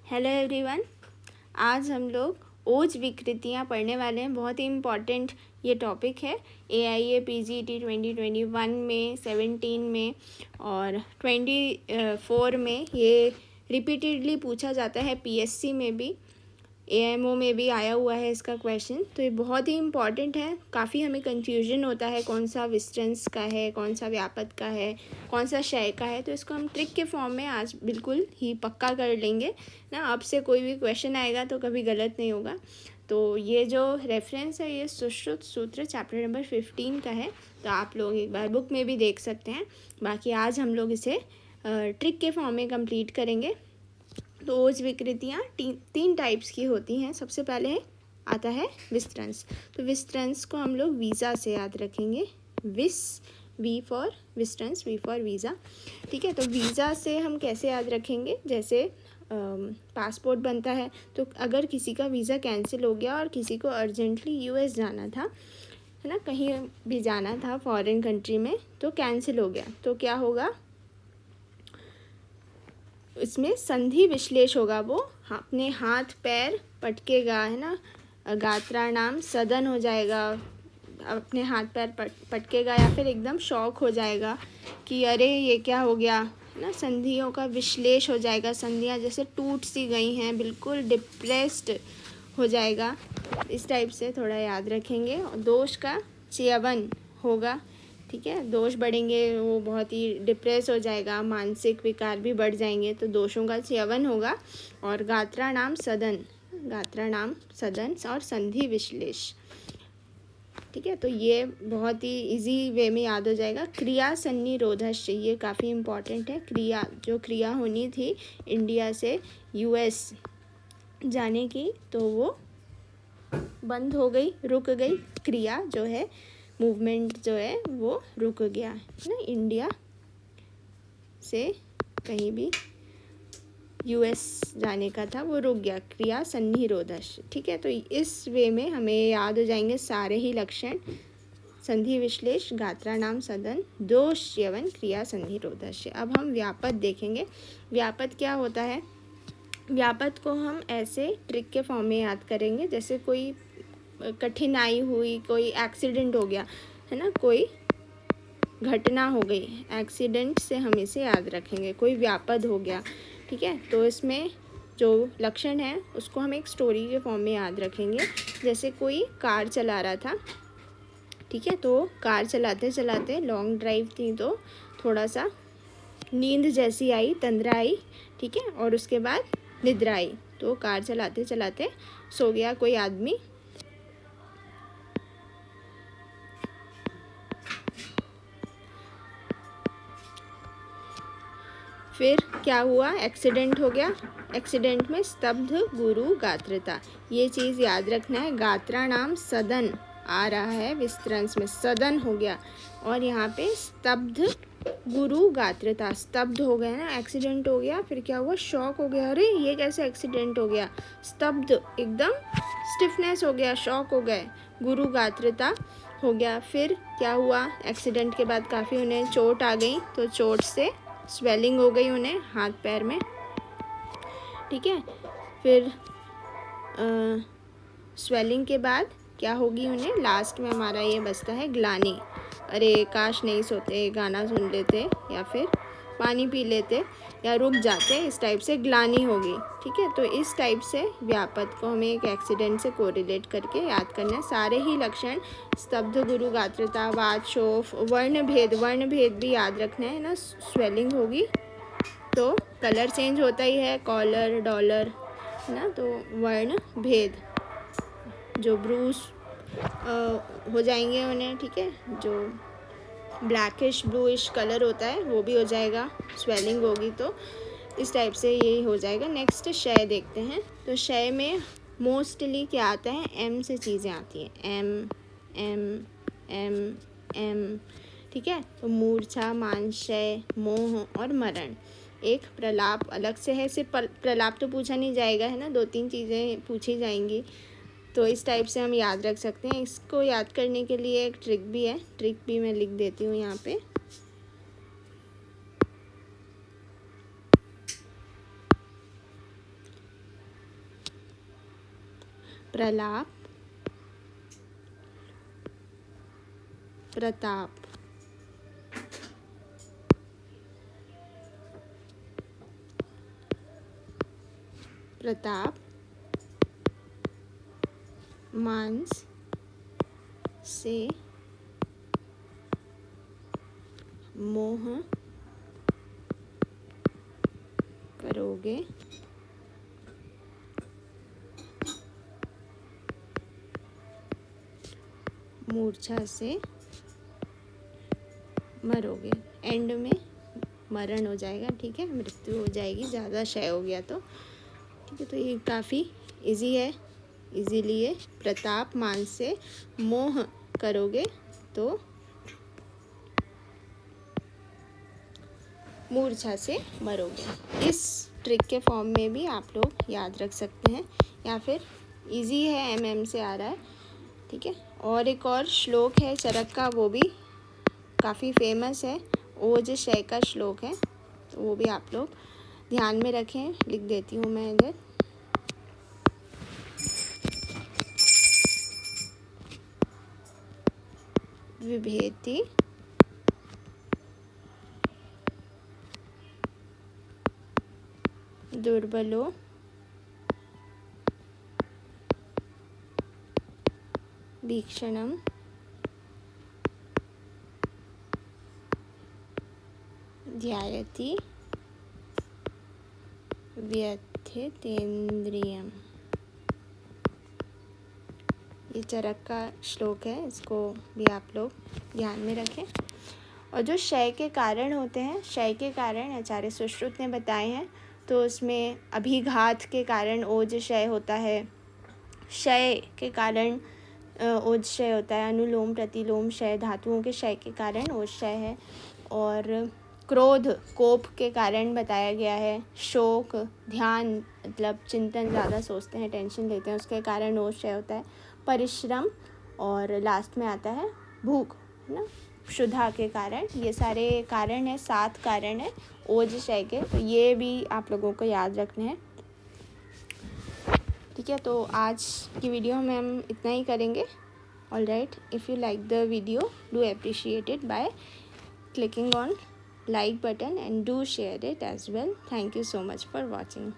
Hello everyone. आज हम लोग ओज विकृतियाँ पढ़ने वाले हैं। बहुत ही इम्पॉर्टेंट ये टॉपिक है। AIA PGT 2021 में, 17 में और 24 में ये रिपीटेडली पूछा जाता है। PSC में भी, AMO में भी आया हुआ है इसका क्वेश्चन। तो ये बहुत ही इम्पॉर्टेंट है। काफ़ी हमें कन्फ्यूजन होता है कौन सा विस्टर्न्स का है, कौन सा व्यापक का है, कौन सा क्षय का है। तो इसको हम ट्रिक के फॉर्म में आज बिल्कुल ही पक्का कर लेंगे ना। अब से कोई भी क्वेश्चन आएगा तो कभी गलत नहीं होगा। तो ये जो रेफरेंस है ये सुश्रुत सूत्र चैप्टर नंबर 15 का है। तो आप लोग एक बार बुक में भी देख सकते हैं। बाकी आज हम लोग इसे ट्रिक के फॉर्म में कंप्लीट करेंगे। तो ओज विकृतियाँ तीन टाइप्स की होती हैं। सबसे पहले आता है विस्त्रंस। तो विस्त्रंस को हम लोग वीज़ा से याद रखेंगे। वी फॉर विस्त्रंस, वी फॉर वीज़ा। ठीक है, तो वीज़ा से हम कैसे याद रखेंगे? जैसे पासपोर्ट बनता है, तो अगर किसी का वीज़ा कैंसिल हो गया और किसी को अर्जेंटली US जाना था, है ना, कहीं भी जाना था फॉरेन कंट्री में, तो कैंसिल हो गया, तो क्या होगा? इसमें संधि विश्लेष होगा। वो अपने हाथ पैर पटकेगा, है ना, गात्रा नाम सदन हो जाएगा। अपने हाथ पैर पटकेगा या फिर एकदम शॉक हो जाएगा कि अरे ये क्या हो गया, है ना। संधियों का विश्लेष हो जाएगा। संधियाँ जैसे टूट सी गई हैं, बिल्कुल डिप्रेस्ड हो जाएगा। इस टाइप से थोड़ा याद रखेंगे। और दोष का च्यवन होगा। ठीक है, दोष बढ़ेंगे, वो बहुत ही डिप्रेस हो जाएगा, मानसिक विकार भी बढ़ जाएंगे, तो दोषों का च्यवन होगा। और गात्रा नाम सदन और संधि विश्लेष। ठीक है, तो ये बहुत ही इजी वे में याद हो जाएगा। क्रिया सन्निरोधश्च, ये काफ़ी इम्पॉर्टेंट है। क्रिया होनी थी इंडिया से US जाने की, तो वो बंद हो गई, रुक गई। क्रिया जो है, मूवमेंट जो है, वो रुक गया, है ना। इंडिया से कहीं भी US जाने का था, वो रुक गया। क्रिया सन्निरोधश्च। ठीक है, तो इस वे में हमें याद हो जाएंगे सारे ही लक्षण। संधि विश्लेष, गात्रा नाम सदन, दोष च्यवन, क्रिया सन्निरोधश्च। अब हम व्यापक देखेंगे। व्यापक क्या होता है? व्यापक को हम ऐसे ट्रिक के फॉर्म में याद करेंगे, जैसे कोई कठिनाई हुई, कोई एक्सीडेंट हो गया, है ना, कोई घटना हो गई, एक्सीडेंट से हम इसे याद रखेंगे। कोई व्यापद हो गया, ठीक है, तो इसमें जो लक्षण है उसको हम एक स्टोरी के फॉर्म में याद रखेंगे। जैसे कोई कार चला रहा था, ठीक है, तो कार चलाते चलाते, लॉन्ग ड्राइव थी, तो थोड़ा सा नींद जैसी आई, तंद्रा आई, ठीक है, और उसके बाद निद्रा आई। तो कार चलाते चलाते सो गया कोई आदमी। फिर क्या हुआ? एक्सीडेंट हो गया। एक्सीडेंट में स्तब्ध गुरु गात्रता, ये चीज़ याद रखना है। गात्रा नाम सदन आ रहा है विस्त्रंस में, सदन हो गया। और यहाँ पे स्तब्ध गुरु गात्रता, स्तब्ध हो गया ना, एक्सीडेंट हो गया, फिर क्या हुआ? शॉक हो गया। अरे ये कैसे एक्सीडेंट हो गया? स्तब्ध, एकदम स्टिफनेस हो गया, शॉक हो गए, गुरु गात्रता हो गया। फिर क्या हुआ? एक्सीडेंट के बाद काफ़ी उन्हें चोट आ गई, तो चोट से स्वेलिंग हो गई उन्हें हाथ पैर में, ठीक है। फिर स्वेलिंग के बाद क्या होगी उन्हें? लास्ट में हमारा ये बचता है ग्लानि। अरे काश नहीं सोते, गाना सुन लेते या फिर पानी पी लेते या रुक जाते, इस टाइप से ग्लानि होगी। ठीक है, तो इस टाइप से व्यापक को हमें एक एक्सीडेंट से कोरिलेट करके याद करना है। सारे ही लक्षण, स्तब्ध गुरु गात्रता, वात शोफ, वर्ण भेद भी याद रखना है ना। स्वेलिंग होगी तो कलर चेंज होता ही है, कॉलर, डॉलर, है ना, तो वर्ण भेद, जो ब्रूस हो जाएंगे उन्हें, ठीक है, जो ब्लैकिश ब्लूइश कलर होता है वो भी हो जाएगा, स्वेलिंग होगी, तो इस टाइप से ये हो जाएगा। नेक्स्ट क्षय देखते हैं। तो क्षय में मोस्टली क्या आता है? M से चीज़ें आती हैं, M। ठीक है, तो मूर्छा, मानशय, मोह और मरण। एक प्रलाप अलग से है, सिर्फ प्रलाप तो पूछा नहीं जाएगा, है ना, 2-3 चीज़ें पूछी जाएंगी। तो इस टाइप से हम याद रख सकते हैं। इसको याद करने के लिए एक ट्रिक भी है, ट्रिक भी मैं लिख देती हूँ यहाँ पे। प्रलाप, प्रताप, प्रताप, मांस से मोह करोगे, मूर्छा से मरोगे। एंड में मरण हो जाएगा, ठीक है, मृत्यु हो जाएगी, ज़्यादा क्षय हो गया तो, ठीक है। तो ये काफ़ी इजी है, इजीली है। प्रताप मान से मोह करोगे तो मूर्छा से मरोगे। इस ट्रिक के फॉर्म में भी आप लोग याद रख सकते हैं, या फिर इजी है, एमएम से आ रहा है, ठीक है। और एक और श्लोक है चरक का, वो भी काफ़ी फेमस है, ओज क्षय का श्लोक है, तो वो भी आप लोग ध्यान में रखें। लिख देती हूँ मैं इधर। विभेति दुर्बलो भीक्षणम ध्यायति व्यथितेन्द्रियम। ये चरक का श्लोक है, इसको भी आप लोग ध्यान में रखें। और जो क्षय के कारण होते हैं, क्षय के कारण आचार्य सुश्रुत ने बताए हैं, तो उसमें अभिघात के कारण ओज क्षय होता है, क्षय के कारण ओज क्षय होता है, अनुलोम प्रतिलोम क्षय, धातुओं के क्षय के कारण ओज क्षय है। और क्रोध, कोप के कारण बताया गया है। शोक, ध्यान मतलब चिंतन, ज़्यादा सोचते हैं, टेंशन लेते हैं, उसके कारण ओज क्षय होता है। परिश्रम, और लास्ट में आता है भूख, है ना, क्षुधा के कारण। ये सारे कारण है, 7 कारण है ओज क्षय के, तो ये भी आप लोगों को याद रखने हैं, ठीक है। तो आज की वीडियो में हम इतना ही करेंगे। All right, if you like the video, do appreciate it by clicking on like button and do share it as well. Thank you so much for watching.